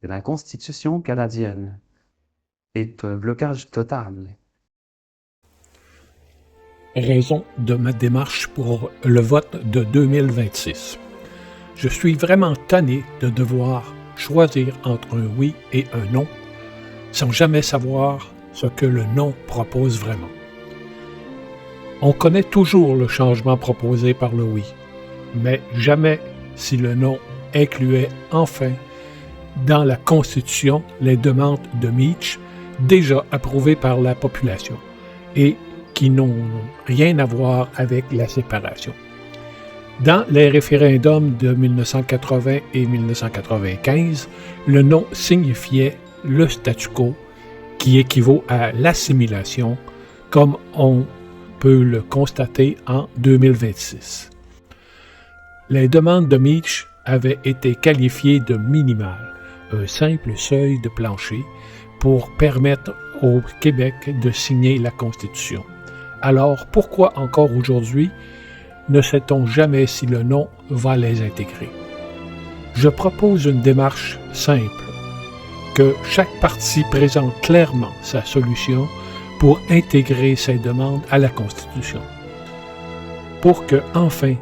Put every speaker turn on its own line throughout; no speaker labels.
de la Constitution canadienne est un blocage total.
Raison de ma démarche pour le vote de 2026. Je suis vraiment tanné de devoir choisir entre un oui et un non sans jamais savoir ce que le non propose vraiment. On connaît toujours le changement proposé par le oui, mais jamais si le non incluait enfin dans la Constitution les demandes de Meach déjà approuvées par la population et qui n'ont rien à voir avec la séparation. Dans les référendums de 1980 et 1995, le non signifiait le statu quo qui équivaut à l'assimilation, comme on peut le constater en 2026. Les demandes de Meach avaient été qualifiées de minimales, un simple seuil de plancher pour permettre au Québec de signer la Constitution. Alors, pourquoi encore aujourd'hui ne sait-on jamais si le non va les intégrer? Je propose une démarche simple, que chaque parti présente clairement sa solution pour intégrer ces demandes à la Constitution, pour que, enfin,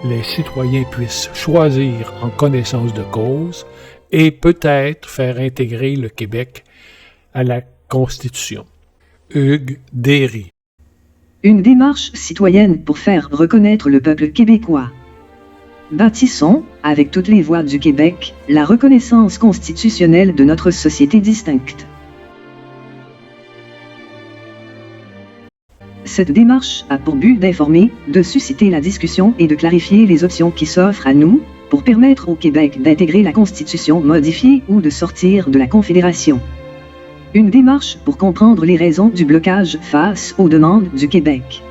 les citoyens puissent choisir en connaissance de cause et peut-être faire intégrer le Québec à la Constitution. Hugues Derry.
Une démarche citoyenne pour faire reconnaître le peuple québécois. Bâtissons, avec toutes les voix du Québec, la reconnaissance constitutionnelle de notre société distincte. Cette démarche a pour but d'informer, de susciter la discussion et de clarifier les options qui s'offrent à nous, pour permettre au Québec d'intégrer la Constitution modifiée ou de sortir de la Confédération. Une démarche pour comprendre les raisons du blocage face aux demandes du Québec.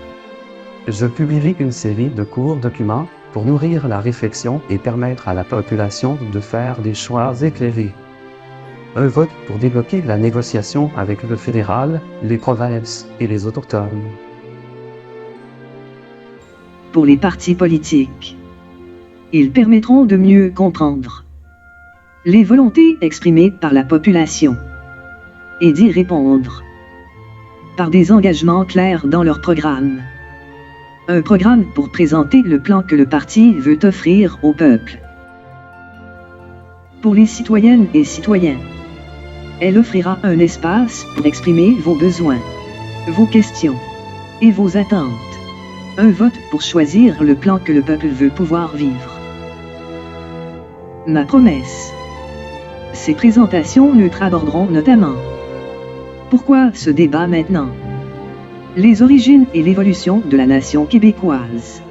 Je publierai une série de courts documents pour nourrir la réflexion et permettre à la population de faire des choix éclairés. Un vote pour débloquer la négociation avec le fédéral, les provinces et les autochtones.
Pour les partis politiques. Ils permettront de mieux comprendre les volontés exprimées par la population et d'y répondre par des engagements clairs dans leur programme. Un programme pour présenter le plan que le parti veut offrir au peuple. Pour les citoyennes et citoyens, elle offrira un espace pour exprimer vos besoins, vos questions et vos attentes. Un vote pour choisir le plan que le peuple veut pouvoir vivre. Ma promesse. Ces présentations neutres aborderont notamment: pourquoi ce débat maintenant? Les origines et l'évolution de la nation québécoise.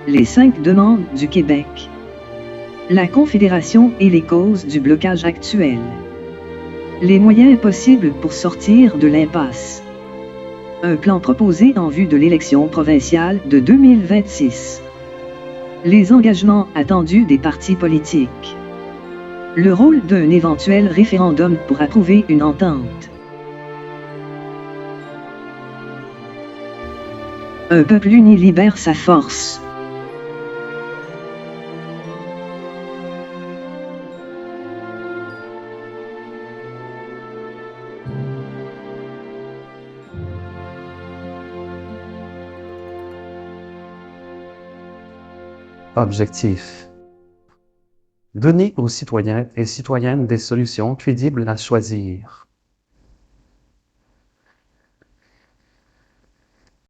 Les 5 demandes du Québec. La Confédération et les causes du blocage actuel. Les moyens possibles pour sortir de l'impasse. Un plan proposé en vue de l'élection provinciale de 2026. Les engagements attendus des partis politiques. Le rôle d'un éventuel référendum pour approuver une entente. Un peuple uni libère sa force.
Objectif. Donner aux citoyens et citoyennes des solutions crédibles à choisir.